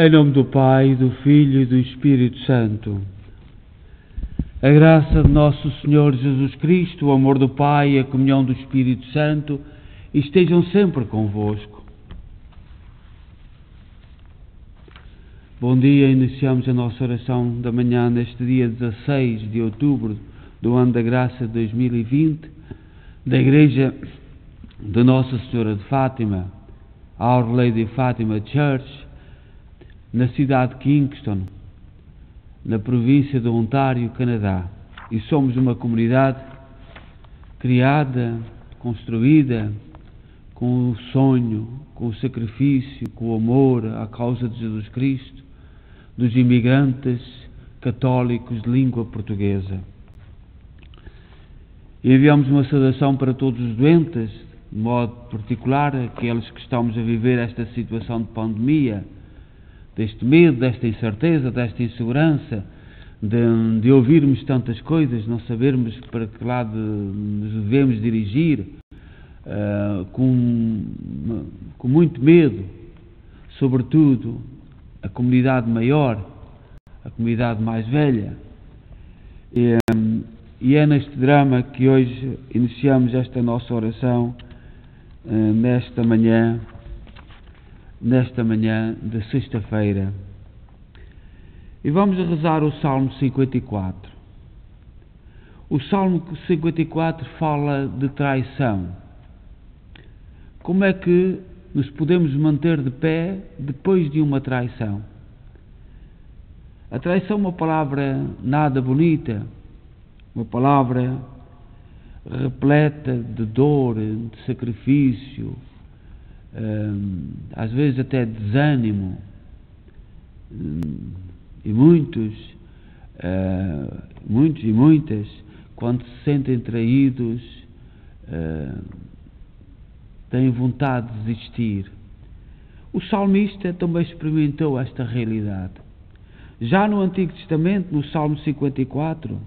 Em nome do Pai, do Filho e do Espírito Santo. A graça de nosso Senhor Jesus Cristo, o amor do Pai e a comunhão do Espírito Santo estejam sempre convosco. Bom dia, iniciamos a nossa oração da manhã neste dia 16 de outubro do ano da graça de 2020, da Igreja de Nossa Senhora de Fátima, Our Lady Fatima Church, na cidade de Kingston, na província de Ontário, Canadá. E somos uma comunidade criada, construída com o sonho, com o sacrifício, com o amor à causa de Jesus Cristo, dos imigrantes católicos de língua portuguesa. E enviamos uma saudação para todos os doentes, de modo particular aqueles que estamos a viver esta situação de pandemia, deste medo, desta incerteza, desta insegurança, de ouvirmos tantas coisas, não sabermos para que lado nos devemos dirigir, com muito medo, sobretudo a comunidade maior, a comunidade mais velha. E é neste drama que hoje iniciamos esta nossa oração, nesta manhã de sexta-feira. E vamos rezar o Salmo 54. O Salmo 54 fala de traição. Como é que nos podemos manter de pé depois de uma traição? A traição é uma palavra nada bonita, uma palavra repleta de dor, de sacrifício, às vezes até desânimo, e muitos e muitas, quando se sentem traídos, têm vontade de desistir. O salmista também experimentou esta realidade. Já no Antigo Testamento, no Salmo 54,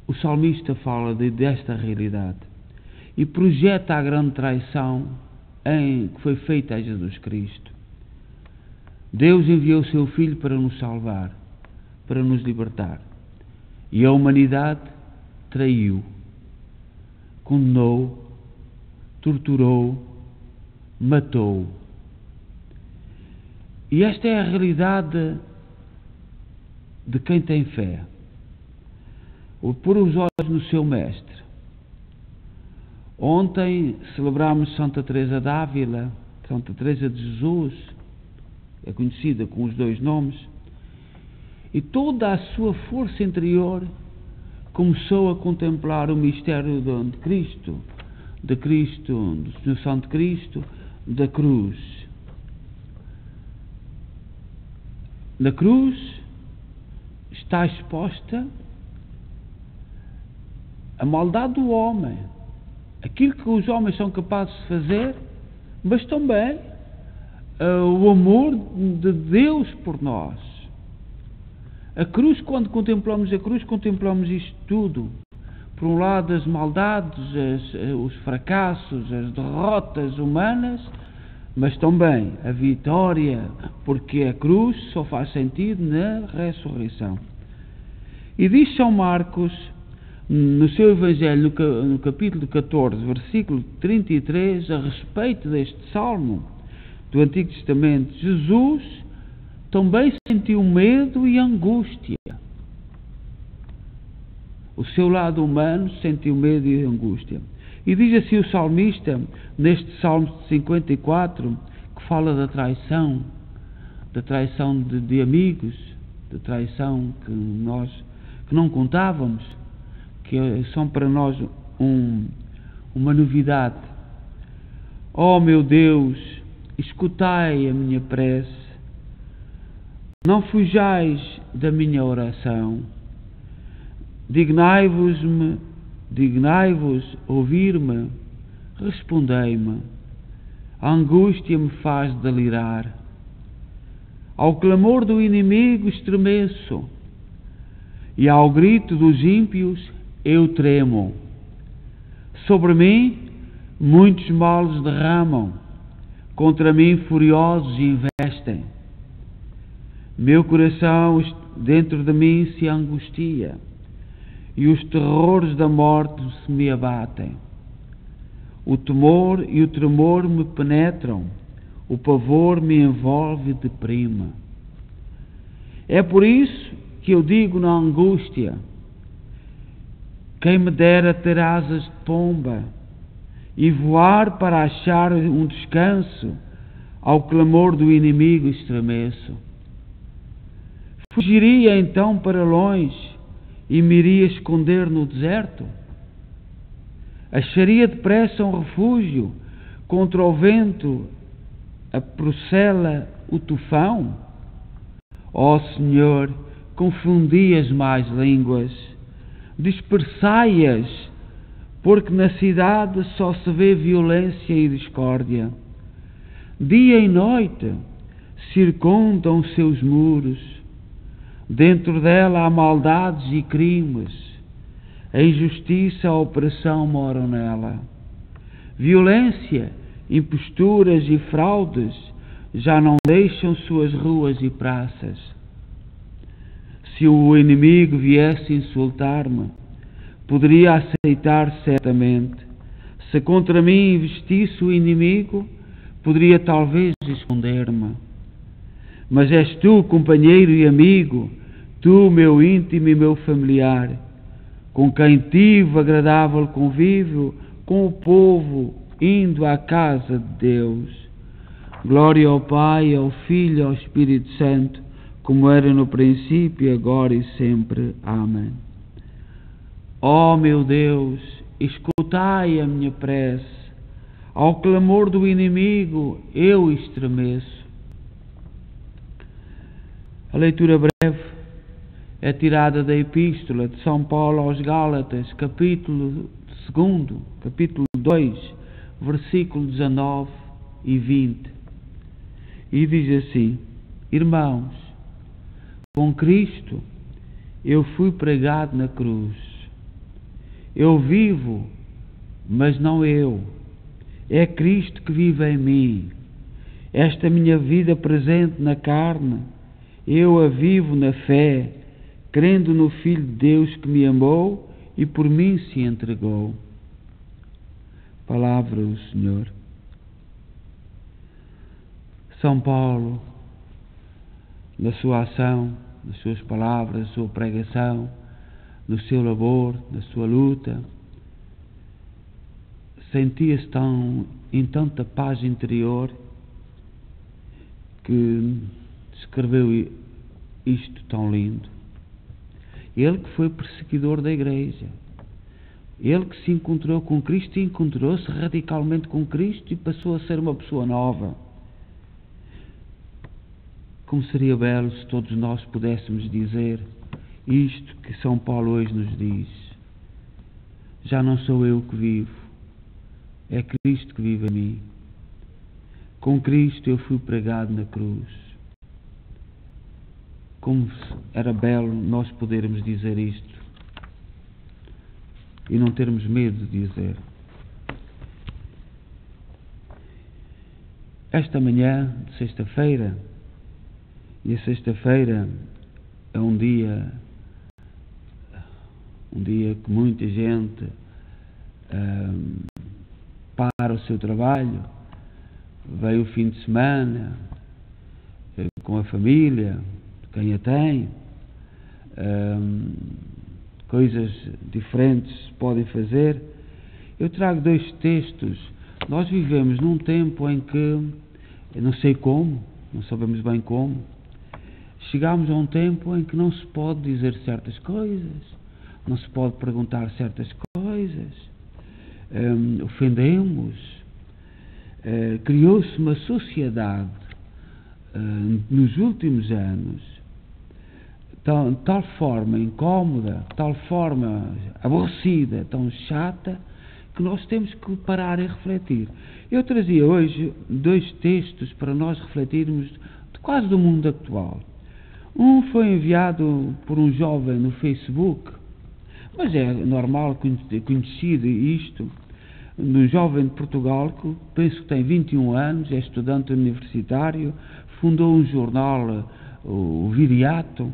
o salmista fala desta realidade e projeta a grande traição que foi feita a Jesus Cristo. Deus enviou o seu Filho para nos salvar, para nos libertar. E a humanidade traiu, condenou, torturou, matou. E esta é a realidade de quem tem fé. O pôr os olhos no seu Mestre. Ontem celebramos Santa Teresa d'Ávila, Santa Teresa de Jesus, é conhecida com os dois nomes, e toda a sua força interior começou a contemplar o mistério de Cristo, do Senhor Santo Cristo, da cruz. Na cruz está exposta a maldade do homem, aquilo que os homens são capazes de fazer, mas também o amor de Deus por nós. A cruz, quando contemplamos a cruz, contemplamos isto tudo. Por um lado, as maldades, os fracassos, as derrotas humanas, mas também a vitória, porque a cruz só faz sentido na ressurreição. E diz São Marcos, no seu Evangelho, no capítulo 14, versículo 33, a respeito deste salmo do Antigo Testamento, Jesus também sentiu medo e angústia. O seu lado humano sentiu medo e angústia. E diz assim o salmista, neste Salmo 54, que fala da traição de amigos, da traição que não contávamos, que são para nós uma novidade. Ó meu Deus, escutai a minha prece, não fujais da minha oração, dignai-vos ouvir-me, respondei-me, a angústia me faz delirar, ao clamor do inimigo estremeço, e ao grito dos ímpios eu tremo. Sobre mim muitos males derramam, contra mim furiosos investem. Meu coração dentro de mim se angustia, e os terrores da morte se me abatem. O temor e o tremor me penetram, o pavor me envolve e deprime. É por isso que eu digo na angústia: quem me dera ter asas de pomba e voar para achar um descanso, ao clamor do inimigo estremeço. Fugiria então para longe e me iria esconder no deserto? Acharia depressa um refúgio contra o vento, a procela, o tufão? Ó Senhor, confundi as más línguas, dispersai-as, porque na cidade só se vê violência e discórdia. Dia e noite circundam seus muros, dentro dela há maldades e crimes, a injustiça e a opressão moram nela. Violência, imposturas e fraudes já não deixam suas ruas e praças. Se o inimigo viesse insultar-me, poderia aceitar certamente. Se contra mim investisse o inimigo, poderia talvez esconder-me. Mas és tu, companheiro e amigo, tu, meu íntimo e meu familiar, com quem tive agradável convívio com o povo, indo à casa de Deus. Glória ao Pai, ao Filho e ao Espírito Santo, como era no princípio, agora e sempre. Amém. Ó meu Deus, escutai a minha prece. Ao clamor do inimigo eu estremeço. A leitura breve é tirada da Epístola de São Paulo aos Gálatas, capítulo 2, capítulo 2, versículos 19 e 20. E diz assim: Irmãos, com Cristo eu fui pregado na cruz. Eu vivo, mas não eu. É Cristo que vive em mim. Esta minha vida presente na carne, eu a vivo na fé, crendo no Filho de Deus que me amou e por mim se entregou. Palavra do Senhor. São Paulo, na sua ação, nas suas palavras, na sua pregação, no seu labor, na sua luta, sentia-se em tanta paz interior que escreveu isto tão lindo. Ele que foi perseguidor da Igreja, ele que se encontrou com Cristo e encontrou-se radicalmente com Cristo e passou a ser uma pessoa nova. Como seria belo se todos nós pudéssemos dizer isto que São Paulo hoje nos diz: já não sou eu que vivo, é Cristo que vive em mim. Com Cristo eu fui pregado na cruz. Como era belo nós podermos dizer isto e não termos medo de dizer. Esta manhã de sexta-feira, e a sexta-feira é um dia que muita gente para o seu trabalho, veio o fim de semana com a família, quem a tem, coisas diferentes se podem fazer. Eu trago dois textos. Nós vivemos num tempo em que, eu não sei como, não sabemos bem como, chegámos a um tempo em que não se pode dizer certas coisas, não se pode perguntar certas coisas, ofendemos. Criou-se uma sociedade nos últimos anos de tal forma incómoda, de tal forma aborrecida, tão chata, que nós temos que parar e refletir. Eu trazia hoje dois textos para nós refletirmos quase do mundo atual. Um foi enviado por um jovem no Facebook, mas é normal, conhecido isto, um jovem de Portugal que penso que tem 21 anos, é estudante universitário, fundou um jornal, o Viriato,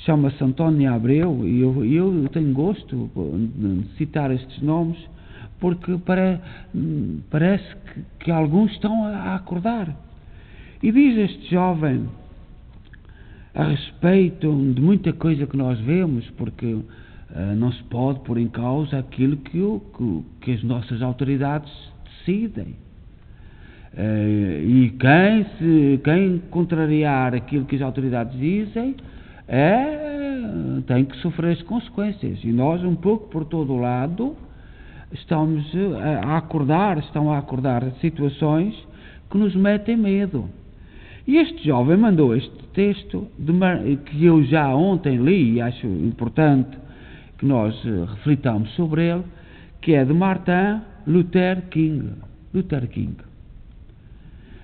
chama-se António Abreu, e eu tenho gosto de citar estes nomes, porque parece que alguns estão a acordar. E diz este jovem, a respeito de muita coisa que nós vemos, porque não se pode pôr em causa aquilo que as nossas autoridades decidem. E quem contrariar aquilo que as autoridades dizem tem que sofrer as consequências. E nós, um pouco por todo o lado, estão a acordar situações que nos metem medo. E este jovem mandou este texto que eu já ontem li e acho importante que nós reflitamos sobre ele, que é de Martin Luther King.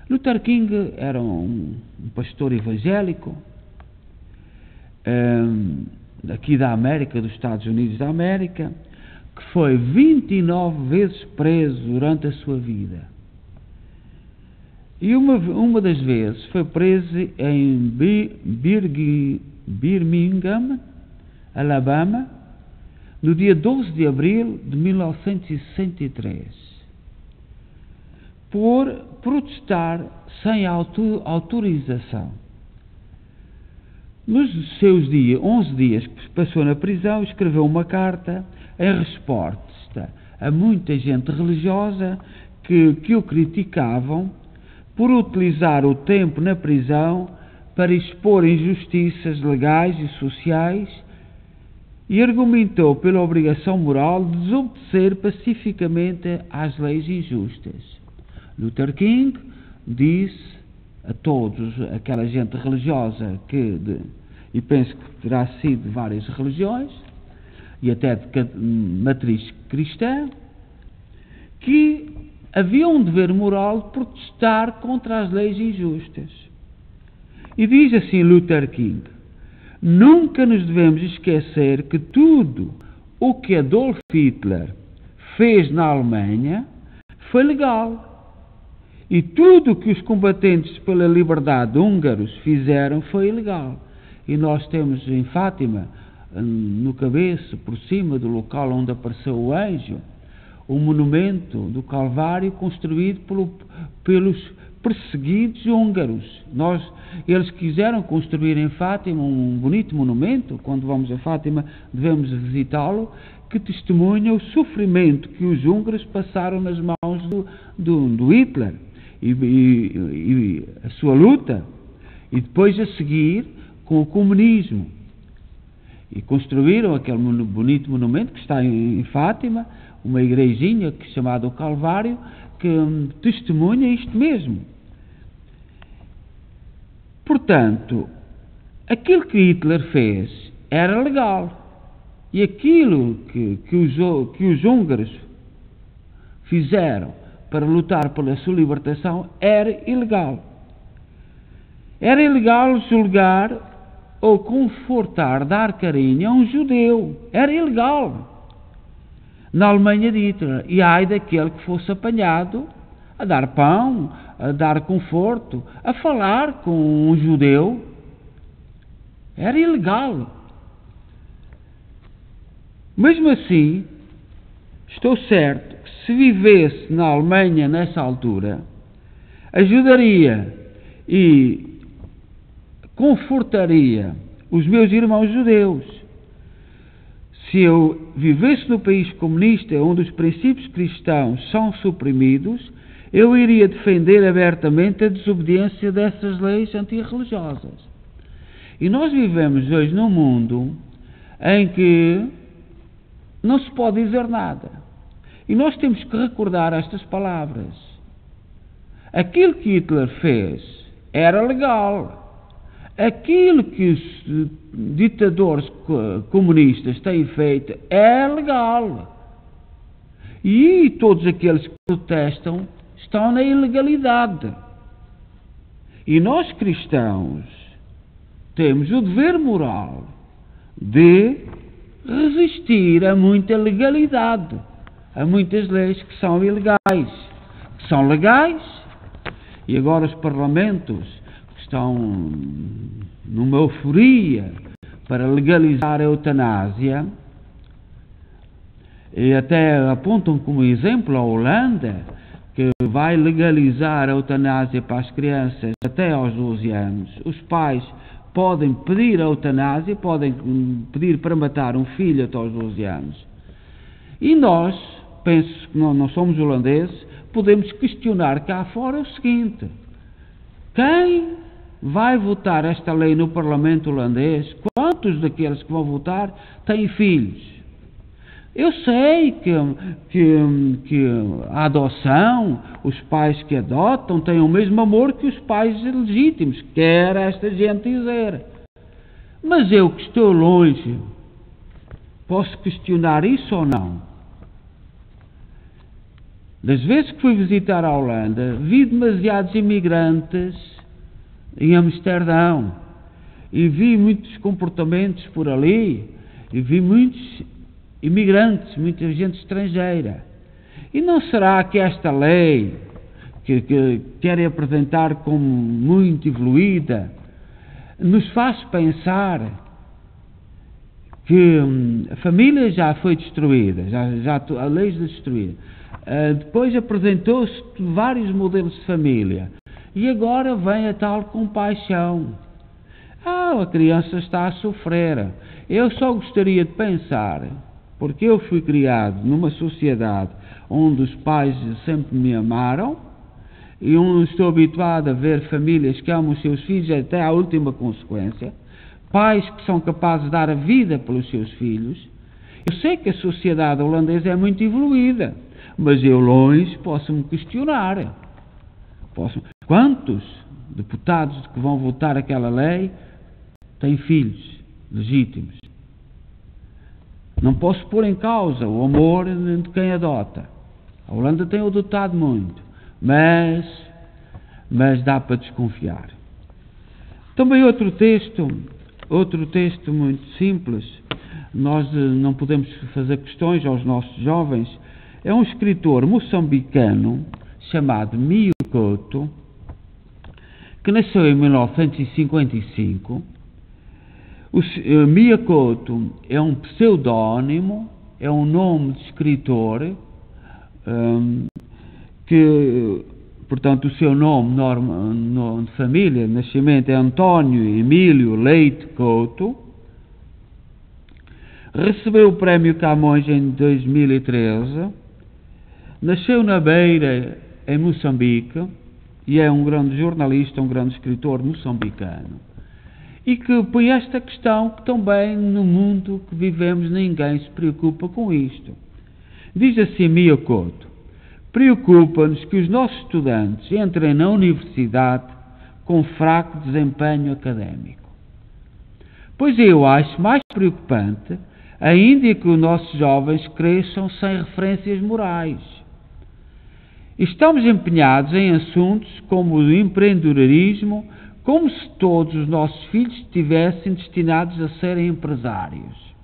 Luther King era um pastor evangélico aqui da América, dos Estados Unidos da América, que foi 29 vezes preso durante a sua vida. E uma das vezes foi preso em Birmingham, Alabama, no dia 12 de abril de 1963, por protestar sem autorização. Nos seus 11 dias que passou na prisão, escreveu uma carta em resposta a muita gente religiosa que o criticavam por utilizar o tempo na prisão para expor injustiças legais e sociais, e argumentou pela obrigação moral de desobedecer pacificamente às leis injustas. Luther King disse a todos, aquela gente religiosa e penso que terá sido de várias religiões e até de matriz cristã, que havia um dever moral de protestar contra as leis injustas. E diz assim Luther King: nunca nos devemos esquecer que tudo o que Adolf Hitler fez na Alemanha foi legal. E tudo o que os combatentes pela liberdade húngaros fizeram foi ilegal. E nós temos em Fátima, no cabeço, por cima do local onde apareceu o anjo, um monumento do Calvário construído pelos perseguidos húngaros. Eles quiseram construir em Fátima um bonito monumento. Quando vamos a Fátima devemos visitá-lo, que testemunha o sofrimento que os húngaros passaram nas mãos do Hitler e a sua luta, e depois a seguir com o comunismo. E construíram aquele bonito monumento que está em Fátima, uma igrejinha chamada o Calvário, que testemunha isto mesmo. Portanto, aquilo que Hitler fez era legal, e aquilo que os húngaros fizeram para lutar pela sua libertação era ilegal. Era ilegal julgar ou confortar, dar carinho a um judeu. Era ilegal na Alemanha de Hitler. E ai daquele que fosse apanhado a dar pão, a dar conforto, a falar com um judeu. Era ilegal. Mesmo assim, estou certo que se vivesse na Alemanha nessa altura, ajudaria e confortaria os meus irmãos judeus. Se eu vivesse no país comunista, onde os princípios cristãos são suprimidos, eu iria defender abertamente a desobediência dessas leis antirreligiosas. E nós vivemos hoje num mundo em que não se pode dizer nada. E nós temos que recordar estas palavras. Aquilo que Hitler fez era legal. Aquilo que os ditadores comunistas têm feito é legal. E todos aqueles que protestam estão na ilegalidade. E nós cristãos temos o dever moral de resistir a muita legalidade. a muitas leis que são ilegais, que são legais, e agora os parlamentos que estão numa euforia para legalizar a eutanásia, e até apontam como exemplo a Holanda, que vai legalizar a eutanásia para as crianças até aos 12 anos. Os pais podem pedir a eutanásia, podem pedir para matar um filho até aos 12 anos. E nós, penso que não somos holandeses, podemos questionar cá fora o seguinte: quem vai votar esta lei no Parlamento holandês? Quantos daqueles que vão votar têm filhos? Eu sei que a adoção, os pais que adotam têm o mesmo amor que os pais legítimos, quer esta gente dizer. Mas eu que estou longe, posso questionar isso ou não? Das vezes que fui visitar a Holanda, vi demasiados imigrantes em Amsterdão e vi muitos comportamentos por ali e vi muitos imigrantes, muita gente estrangeira. E não será que esta lei, que querem apresentar como muito evoluída, nos faz pensar que a família já foi destruída, a lei já destruída. Depois apresentou-se vários modelos de família e agora vem a tal compaixão. A criança está a sofrer. Eu só gostaria de pensar, porque eu fui criado numa sociedade onde os pais sempre me amaram e onde estou habituado a ver famílias que amam os seus filhos até à última consequência, pais que são capazes de dar a vida pelos seus filhos. Eu sei que a sociedade holandesa é muito evoluída, mas eu longe posso-me questionar. Quantos deputados que vão votar aquela lei têm filhos legítimos? Não posso pôr em causa o amor de quem adota. A Holanda tem adotado muito, mas dá para desconfiar. Também outro texto muito simples, nós não podemos fazer questões aos nossos jovens, é um escritor moçambicano chamado Mio Couto, que nasceu em 1955. O Mio Couto é um pseudónimo, é um nome de escritor, que, portanto, o seu nome de família, de nascimento, é António Emílio Leite Couto. Recebeu o prémio Camões em 2013, nasceu na Beira, em Moçambique, e é um grande jornalista, um grande escritor moçambicano. E que põe esta questão que também no mundo que vivemos ninguém se preocupa com isto. Diz assim Mio Couto: preocupa-nos que os nossos estudantes entrem na universidade com fraco desempenho académico. Pois eu acho mais preocupante ainda que os nossos jovens cresçam sem referências morais. Estamos empenhados em assuntos como o empreendedorismo, como se todos os nossos filhos estivessem destinados a serem empresários.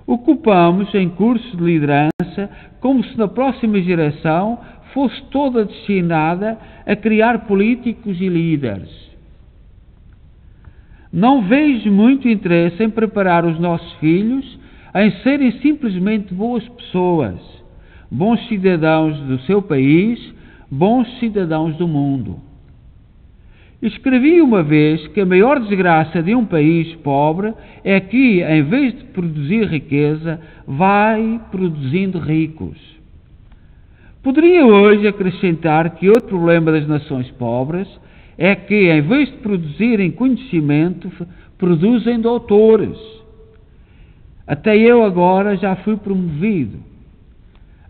Ocupamos em cursos de liderança como se na próxima geração fosse toda destinada a criar políticos e líderes. Não vejo muito interesse em preparar os nossos filhos em serem simplesmente boas pessoas, bons cidadãos do seu país, bons cidadãos do mundo. Escrevi uma vez que a maior desgraça de um país pobre é que, em vez de produzir riqueza, vai produzindo ricos. Poderia hoje acrescentar que outro problema das nações pobres é que, em vez de produzirem conhecimento, produzem doutores. Até eu agora já fui promovido.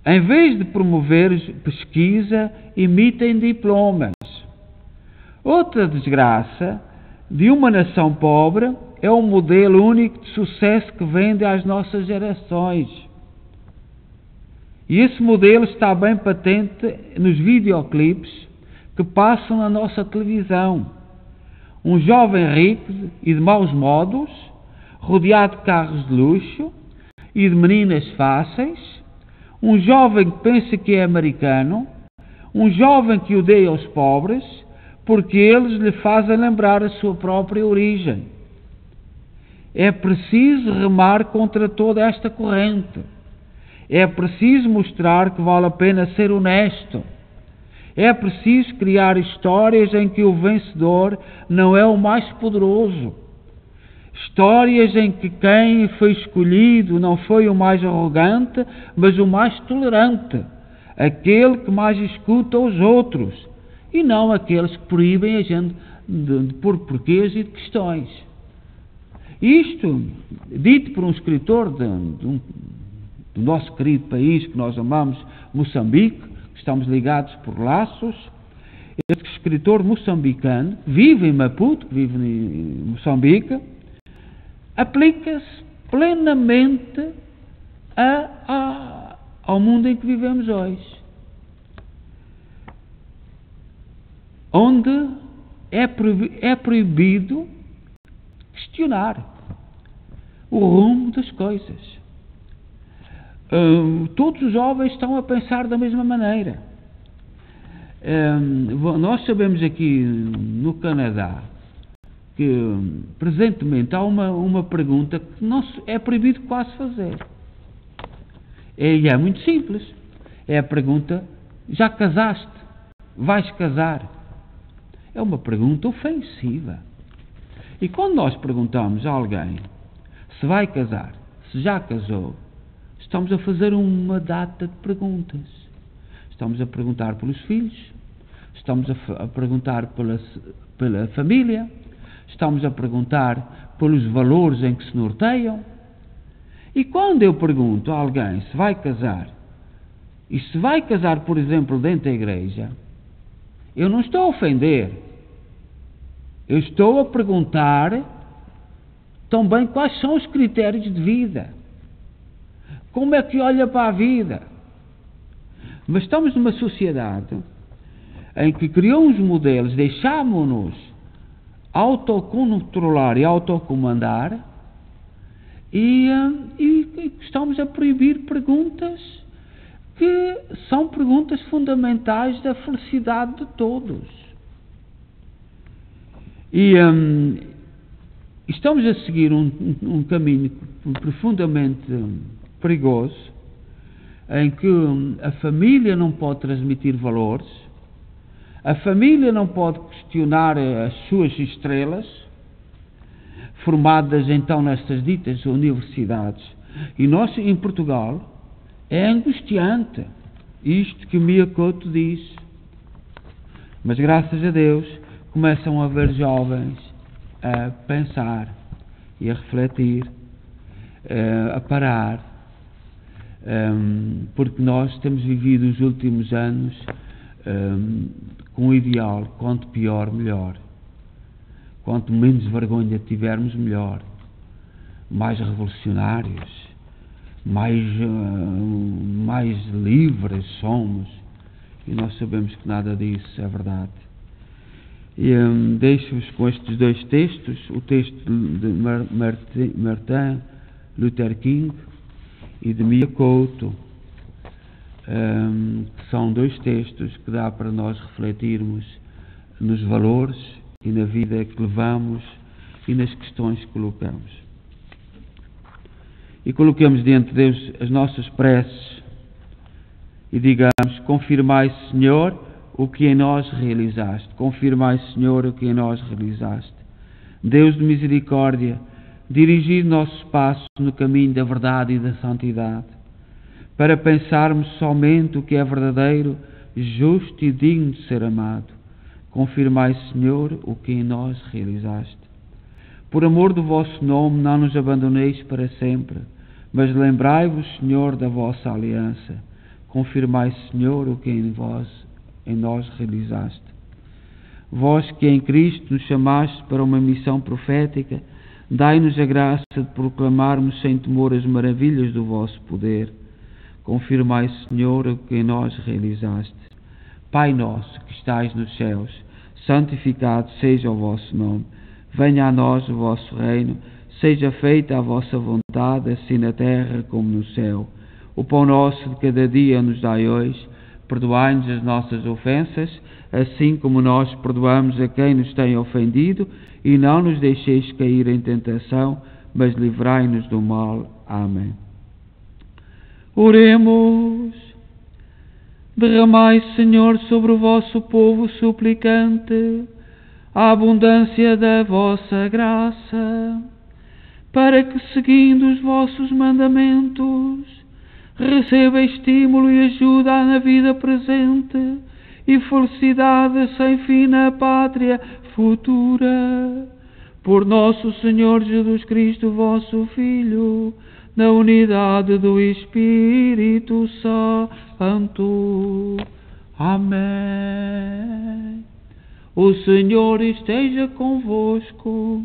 Em vez de promover pesquisa, emitem diplomas. Outra desgraça de uma nação pobre é o modelo único de sucesso que vende às nossas gerações. E esse modelo está bem patente nos videoclipes que passam na nossa televisão. Um jovem rico e de maus modos, rodeado de carros de luxo e de meninas fáceis, um jovem que pensa que é americano, um jovem que odeia os pobres, porque eles lhe fazem lembrar a sua própria origem. É preciso remar contra toda esta corrente. É preciso mostrar que vale a pena ser honesto. É preciso criar histórias em que o vencedor não é o mais poderoso. Histórias em que quem foi escolhido não foi o mais arrogante, mas o mais tolerante. Aquele que mais escuta os outros. E não aqueles que proíbem a gente de pôr porquês e de questões. Isto, dito por um escritor do nosso querido país que nós amamos, Moçambique, que estamos ligados por laços, este escritor moçambicano, que vive em Maputo, que vive em Moçambique, aplica-se plenamente ao mundo em que vivemos hoje. Onde é proibido questionar o rumo das coisas. Todos os jovens estão a pensar da mesma maneira. Nós sabemos aqui no Canadá que presentemente há uma pergunta que não é proibido quase fazer. E é muito simples. É a pergunta: já casaste? Vais casar? É uma pergunta ofensiva. E quando nós perguntamos a alguém se vai casar, se já casou, estamos a fazer uma data de perguntas. Estamos a perguntar pelos filhos, estamos a perguntar pela família, estamos a perguntar pelos valores em que se norteiam. E quando eu pergunto a alguém se vai casar, e se vai casar, por exemplo, dentro da igreja, eu não estou a ofender. Eu estou a perguntar também quais são os critérios de vida. Como é que olha para a vida? Mas estamos numa sociedade em que criou uns modelos, deixámos-nos autocontrolar e autocomandar e estamos a proibir perguntas que são perguntas fundamentais da felicidade de todos. E estamos a seguir um caminho profundamente perigoso, em que a família não pode transmitir valores, a família não pode questionar as suas estrelas, formadas então nestas ditas universidades. E nós, em Portugal, é angustiante isto que o Mia Couto diz. Mas graças a Deus começam a haver jovens a pensar e a refletir, a parar, porque nós temos vivido os últimos anos com o ideal: quanto pior, melhor. Quanto menos vergonha tivermos, melhor. Mais revolucionários, mais livres somos. E nós sabemos que nada disso é verdade. E deixo-vos com estes dois textos, o texto de Martin Luther King e de Mia Couto, que são dois textos que dá para nós refletirmos nos valores e na vida que levamos e nas questões que colocamos. E coloquemos diante de Deus as nossas preces e digamos: confirmai, Senhor, o que em nós realizaste. Confirmai, Senhor, o que em nós realizaste. Deus de misericórdia, dirigir nossos passos no caminho da verdade e da santidade, para pensarmos somente o que é verdadeiro, justo e digno de ser amado. Confirmai, Senhor, o que em nós realizaste. Por amor do vosso nome, não nos abandoneis para sempre, mas lembrai-vos, Senhor, da vossa aliança. Confirmai, Senhor, o que em nós realizaste. Vós que em Cristo nos chamaste para uma missão profética, dai-nos a graça de proclamarmos sem temor as maravilhas do vosso poder. Confirmai, Senhor, o que em nós realizaste. Pai nosso que estais nos céus, santificado seja o vosso nome. Venha a nós o vosso reino, seja feita a vossa vontade, assim na terra como no céu. O pão nosso de cada dia nos dai hoje. Perdoai-nos as nossas ofensas, assim como nós perdoamos a quem nos tem ofendido, e não nos deixeis cair em tentação, mas livrai-nos do mal. Amém. Oremos. Derramai, Senhor, sobre o vosso povo suplicante a abundância da vossa graça, para que, seguindo os vossos mandamentos, receba estímulo e ajuda na vida presente e felicidade sem fim na pátria futura. Por nosso Senhor Jesus Cristo, vosso Filho, na unidade do Espírito Santo. Amém. O Senhor esteja convosco.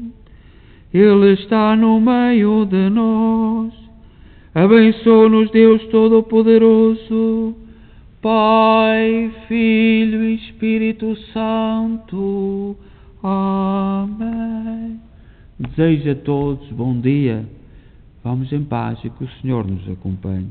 Ele está no meio de nós. Abençoe-nos Deus Todo-Poderoso, Pai, Filho e Espírito Santo. Amém. Desejo a todos bom dia. Vamos em paz e que o Senhor nos acompanhe.